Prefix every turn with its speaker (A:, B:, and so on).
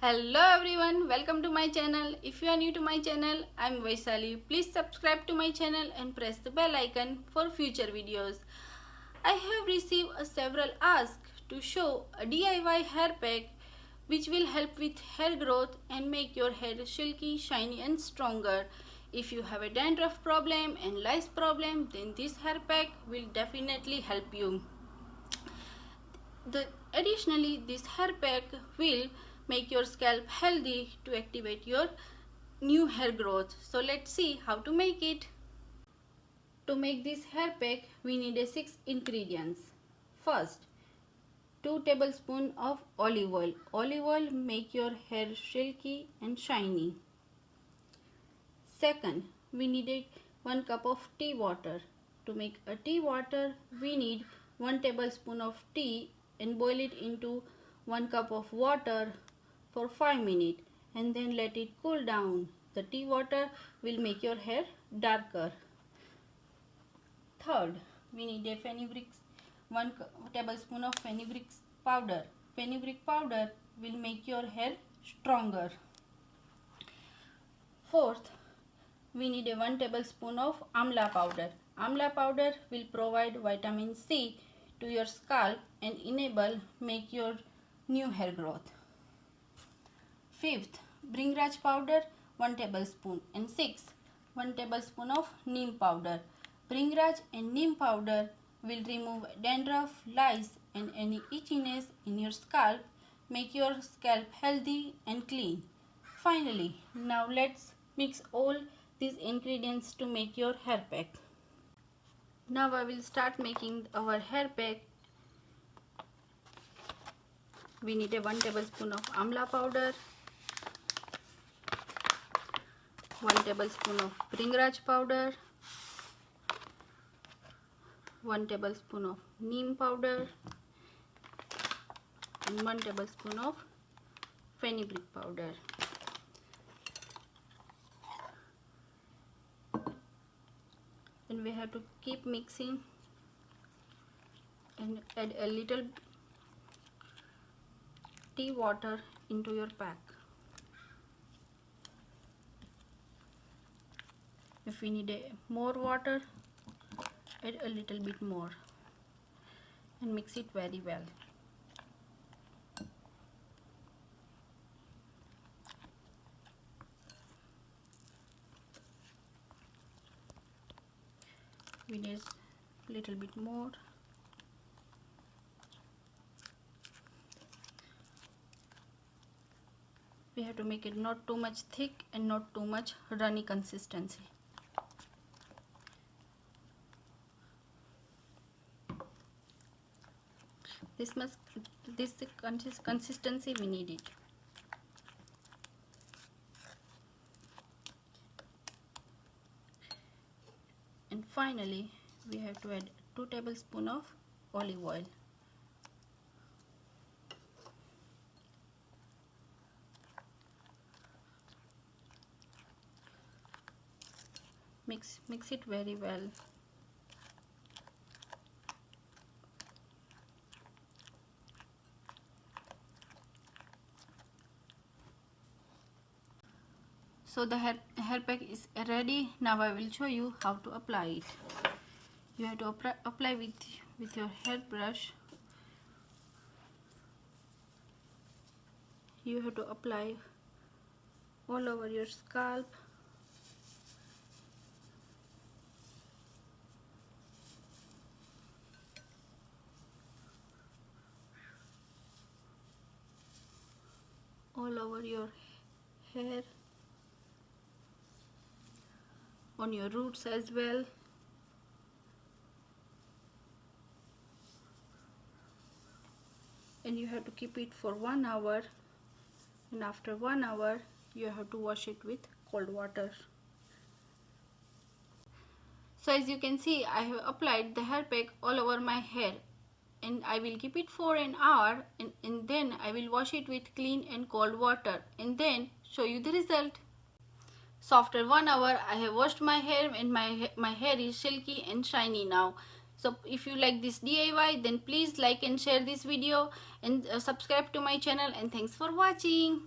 A: Hello everyone, welcome to my channel. If you are new to my channel, I am Vaishali. Please subscribe to my channel and press the bell icon for future videos. I have received several asks to show a DIY hair pack which will help with hair growth and make your hair silky, shiny and stronger. If you have a dandruff problem and lice problem, then this hair pack will definitely help you. Additionally, this hair pack will make your scalp healthy to activate your new hair growth. So let's see how to make it. To make this hair pack, we need 6 ingredients. First, 2 tablespoons of olive oil. Olive oil make your hair silky and shiny. Second, we needed 1 cup of tea water. To make a tea water, we need 1 tablespoon of tea and boil it into 1 cup of water for 5 minutes and then let it cool down. The tea water will make your hair darker. Third, we need a fenugreek, 1 tablespoon of fenugreek powder. Fenugreek powder will make your hair stronger. Fourth, we need a 1 tablespoon of amla powder. Amla powder will provide vitamin C to your scalp and enable make your new hair growth. Fifth, bringraj powder 1 tablespoon and sixth, 1 tablespoon of neem powder. Bringraj and neem powder will remove dandruff, lice and any itchiness in your scalp, make your scalp healthy and clean. Finally, now let's mix all these ingredients to make your hair pack. Now I will start making our hair pack. We need a 1 tablespoon of amla powder, 1 tablespoon of bringraj powder, 1 tablespoon of neem powder and 1 tablespoon of fenugreek powder. And we have to keep mixing and add a little tea water into your pack. If we need more water, add a little bit more and mix it very well. We need a little bit more. We have to make it not too much thick and not too much runny consistency. This consistency we need it. And finally, we have to add 2 tablespoons of olive oil. Mix it very well. So the hair pack is ready. Now I will show you how to apply it. You have to apply with your hairbrush. You have to apply all over your scalp. All over your hair, on your roots as well. And you have to keep it for 1 hour, and after 1 hour you have to wash it with cold water. So as you can see, I have applied the hair pack all over my hair, and I will keep it for an hour and then I will wash it with clean and cold water and then show you the result. So after 1 hour I have washed my hair and my hair is silky and shiny now. So if you like this DIY, then please like and share this video and subscribe to my channel, and thanks for watching.